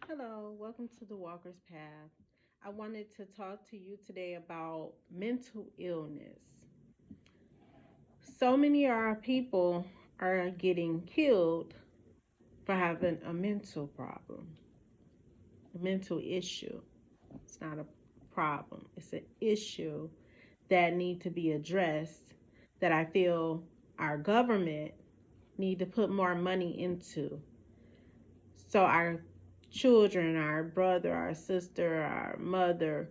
Hello, welcome to the Walker's Path. I wanted to talk to you today about mental illness. So many of our people are getting killed for having a mental problem, a mental issue. It's not a problem, it's an issue that need to be addressed that I feel our government need to put more money into so our children, our brother, our sister, our mother,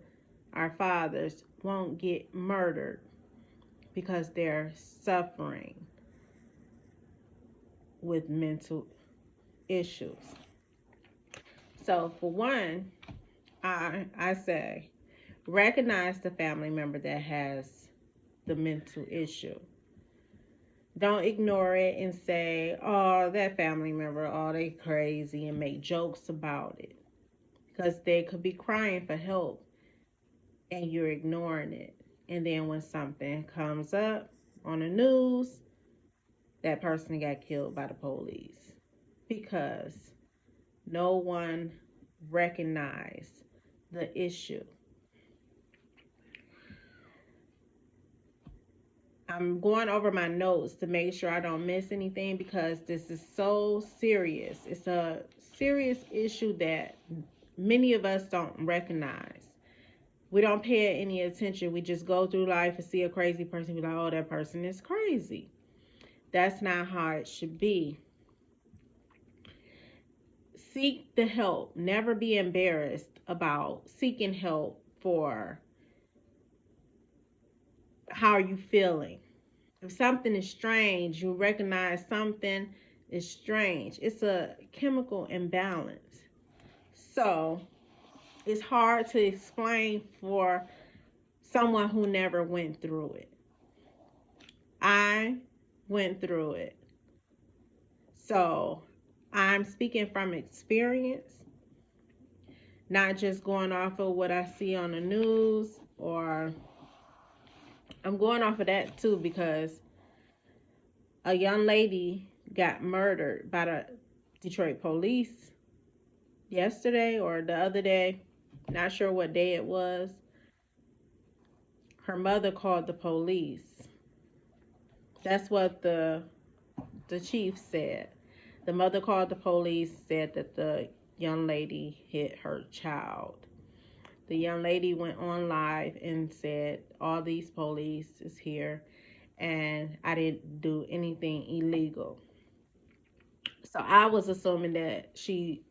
our fathers won't get murdered because they're suffering with mental issues. So, for one, I say recognize the family member that has the mental issue. Don't ignore it and say, oh, that family member, oh, they crazy, and make jokes about it. Because they could be crying for help and you're ignoring it. And then when something comes up on the news, that person got killed by the police because no one recognized the issue. I'm going over my notes to make sure I don't miss anything because this is so serious. It's a serious issue that many of us don't recognize. We don't pay any attention. We just go through life and see a crazy person, be like, oh, that person is crazy. That's not how it should be. Seek the help. Never be embarrassed about seeking help for how are you feeling. If something is strange, you recognize something is strange. It's a chemical imbalance. So it's hard to explain for someone who never went through it. I went through it. So I'm speaking from experience, not just going off of what I see on the news, or I'm going off of that too because a young lady got murdered by the Detroit police yesterday or the other day. Not sure what day it was. Her mother called the police. That's what the chief said. The mother called the police, said that the young lady hit her child. The young lady went on live and said, all these police is here and I didn't do anything illegal. So I was assuming that she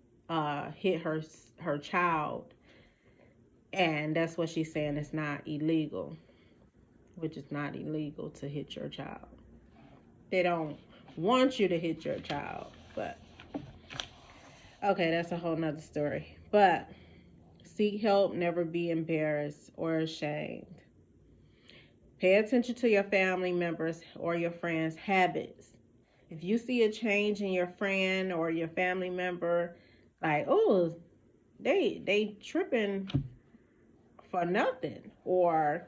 hit her child, and that's what she's saying. It's not illegal, which is not illegal to hit your child. They don't want you to hit your child, but okay, that's a whole nother story. But seek help, never be embarrassed or ashamed. Pay attention to your family members or your friends' habits. If you see a change in your friend or your family member, like, oh, they tripping for nothing, or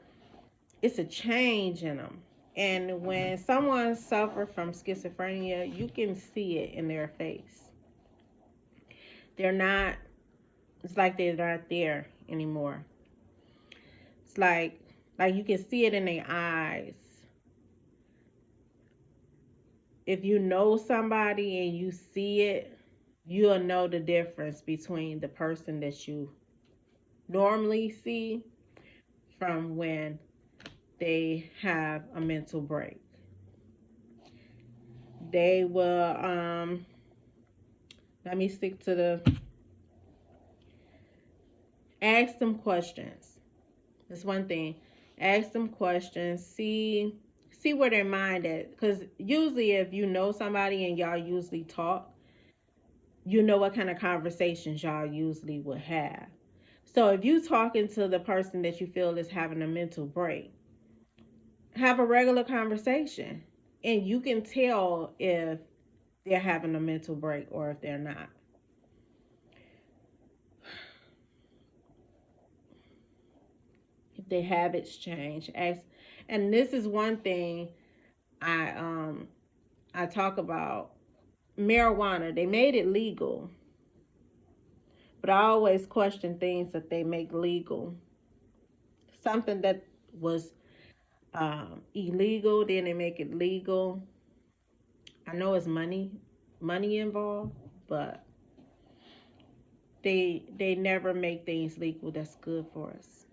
it's a change in them. And when someone suffers from schizophrenia, you can see it in their face. They're not, it's like they're not there anymore. It's like you can see it in their eyes. If you know somebody and you see it, you'll know the difference between the person that you normally see from when they have a mental break. They will let me stick to the ask them questions. That's one thing. Ask them questions. See where their mind at. Because usually if you know somebody and y'all usually talk, you know what kind of conversations y'all usually would have. So if you talking to the person that you feel is having a mental break, have a regular conversation. And you can tell if they're having a mental break or if they're not. If their habits change. Ask, and this is one thing I I talk about marijuana. They made it legal, But I always question things that they make legal. Something that was illegal, then they make it legal. I know it's money involved, but they never make things legal that's good for us.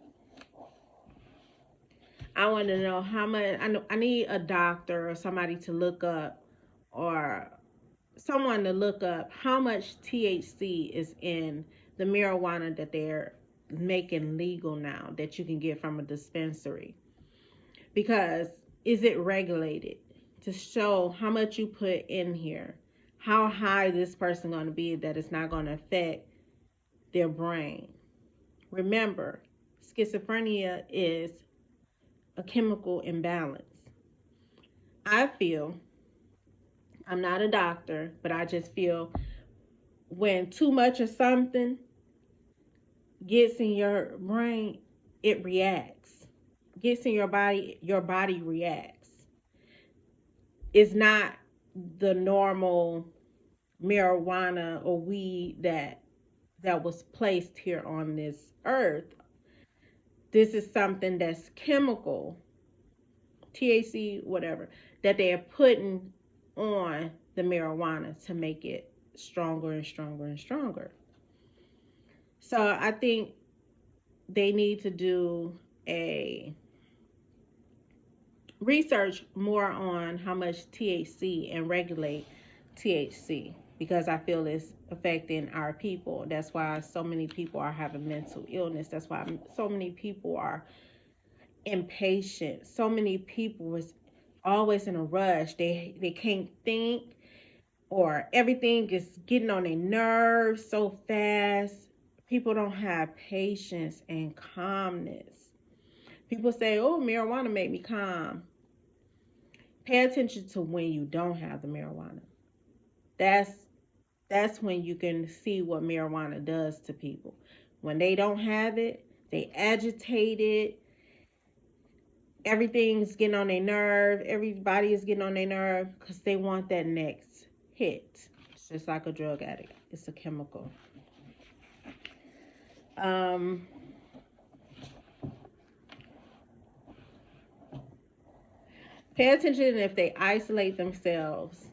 I want to know how much. I need a doctor or somebody to look up, or someone to look up how much THC is in the marijuana that they're making legal now that you can get from a dispensary. Because is it regulated to show how much you put in here? How high this person going to be that it's not going to affect their brain? Remember, schizophrenia is a chemical imbalance. I feel, I'm not a doctor, but I just feel when too much of something gets in your brain, it reacts. Gets in your body reacts. It's not the normal marijuana or weed that was placed here on this earth. This is something that's chemical, THC, whatever, that they're putting on the marijuana to make it stronger and stronger and stronger. So I think they need to do a research more on how much THC and regulate THC, because I feel it's affecting our people. That's why so many people are having mental illness. That's why so many people are impatient. So many people is always in a rush. They can't think, or everything is getting on their nerves so fast. People don't have patience and calmness. People say, "Oh, marijuana make me calm." Pay attention to when you don't have the marijuana. That's that's when you can see what marijuana does to people. When they don't have it, they agitated. Everything's getting on their nerve. Everybody is getting on their nerve because they want that next hit. It's just like a drug addict. It's a chemical. Um, Pay attention if they isolate themselves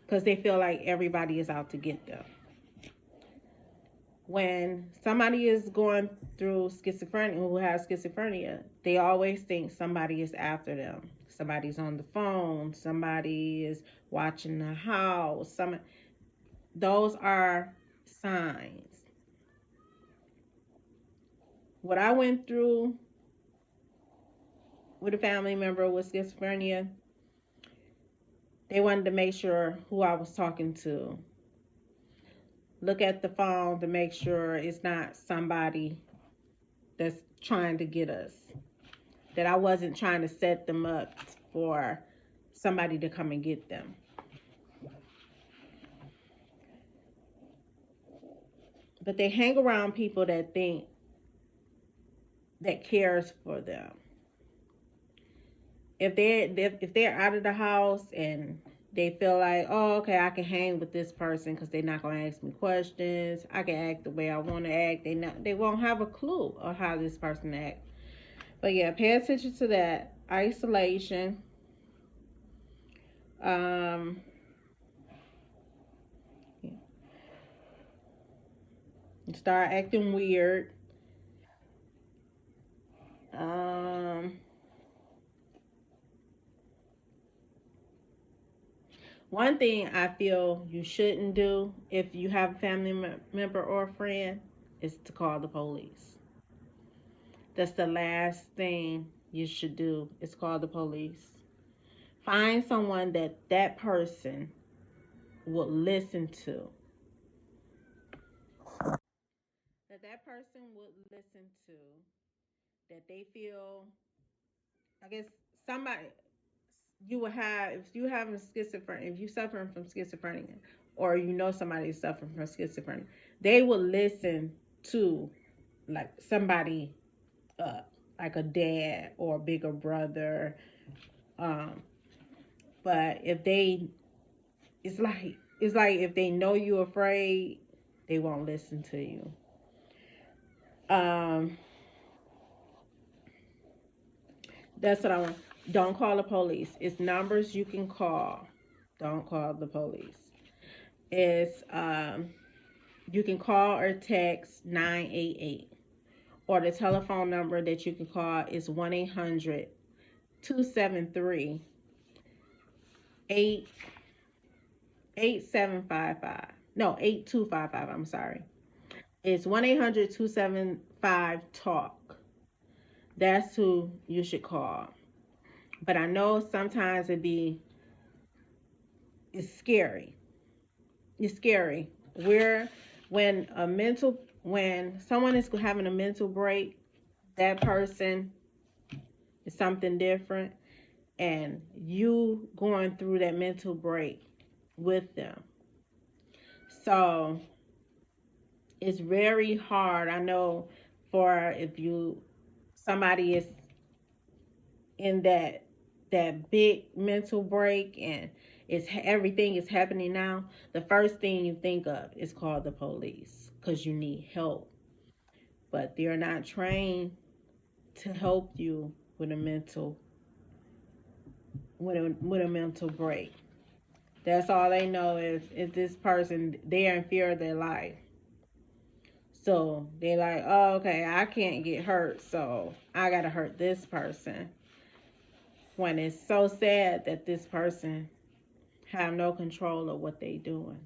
because they feel like everybody is out to get them. When somebody is going through schizophrenia, who has schizophrenia, they always think somebody is after them. Somebody's on the phone. Somebody is watching the house. Those are signs. What I went through with a family member with schizophrenia, they wanted to make sure who I was talking to. Look at the phone to make sure it's not somebody that's trying to get us. That I wasn't trying to set them up for somebody to come and get them. But they hang around people that think that cares for them. If they're out of the house and they feel like, oh, okay, I can hang with this person because they're not gonna ask me questions. I can act the way I want to act. They won't have a clue of how this person acts. But yeah, pay attention to that. Isolation. Um, Start acting weird. Um, One thing I feel you shouldn't do if you have a family member or a friend is to call the police. That's the last thing you should do is call the police. Find someone that person will listen to. That person would listen to. That they feel, I guess, somebody you will have, if you have schizophrenia, if you suffering from schizophrenia, or you know somebody is suffering from schizophrenia, they will listen to like somebody, uh, like a dad or a bigger brother. Um, but if they, it's like if they know you're afraid, They won't listen to you. Um, that's what I want. Don't call the police. It's numbers you can call. Don't call the police. It's you can call or text 988, or the telephone number that you can call is 1-800-273 8755. No, 8255. I'm sorry. It's 1-800-275-TALK. That's who you should call. But I know sometimes it's scary. It's scary. When someone is having a mental break, that person is something different, and you going through that mental break with them. So it's very hard. I know, for if somebody is in that big mental break and everything is happening now, the first thing you think of is call the police because you need help. But they're not trained to help you with a mental break. That's all they know is this person, they're in fear of their life. So they're like, oh, okay, I can't get hurt, so I gotta hurt this person. When it's so sad that this person have no control of what they doing.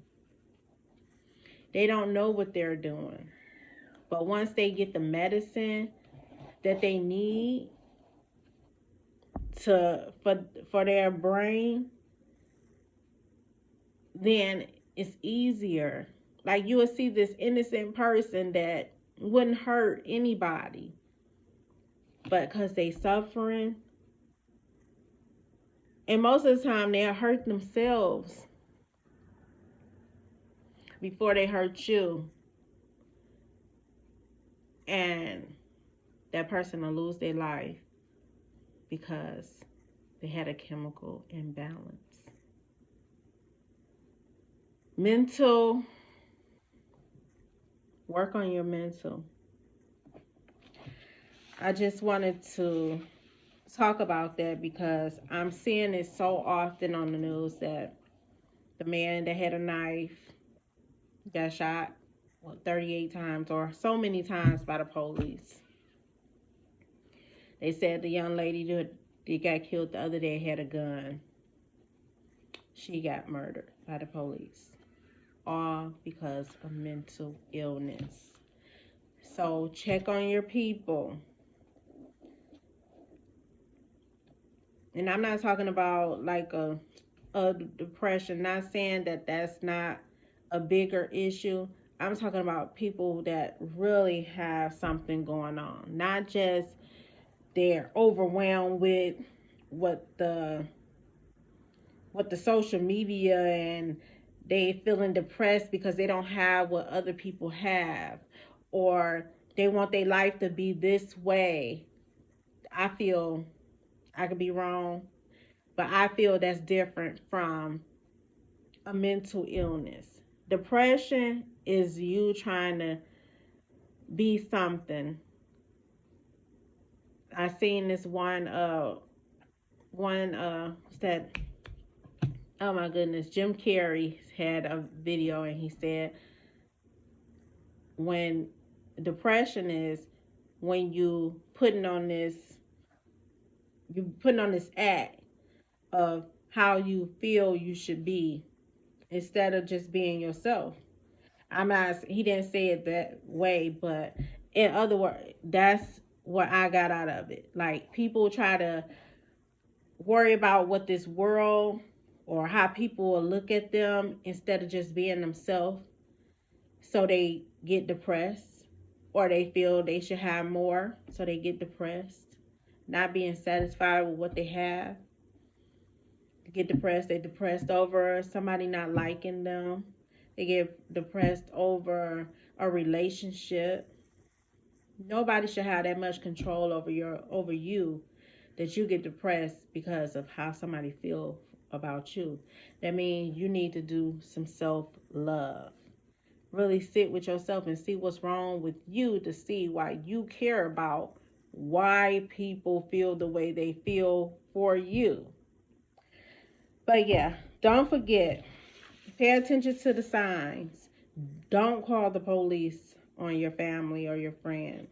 They don't know what they're doing. But once they get the medicine that they need for their brain, then it's easier. Like, you will see this innocent person that wouldn't hurt anybody, but because they suffering, and most of the time they'll hurt themselves before they hurt you, and that person will lose their life because they had a chemical imbalance. Work on your mental. I just wanted to talk about that because I'm seeing it so often on the news that the man that had a knife got shot 38 times or so many times by the police. They said the young lady that got killed the other day had a gun. She got murdered by the police. All because of mental illness. So check on your people. And I'm not talking about like a depression. Not saying that that's not a bigger issue. I'm talking about people that really have something going on. Not just they're overwhelmed with what the social media, and they feeling depressed because they don't have what other people have, or they want their life to be this way. I feel, I could be wrong, but I feel that's different from a mental illness. Depression is you trying to be something. I seen this that, oh my goodness, Jim Carrey had a video, and he said when depression is when you putting on this act of how you feel you should be instead of just being yourself. He didn't say it that way, but in other words, that's what I got out of it. Like, people try to worry about what this world or how people will look at them instead of just being themselves. So they get depressed, or they feel they should have more, so they get depressed, not being satisfied with what they have. They get depressed. They depressed over somebody not liking them. They get depressed over a relationship. Nobody should have that much control over you that you get depressed because of how somebody feels about you. That means you need to do some self-love. really sit with yourself and see what's wrong with you, to see why you care about why people feel the way they feel for you. But yeah, don't forget, pay attention to the signs. Don't call the police on your family or your friend.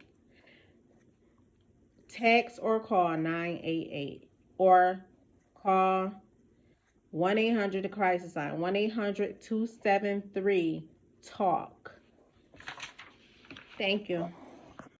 Text or call 988 or call 1-800 the crisis line, 1-800-273-TALK. Thank you.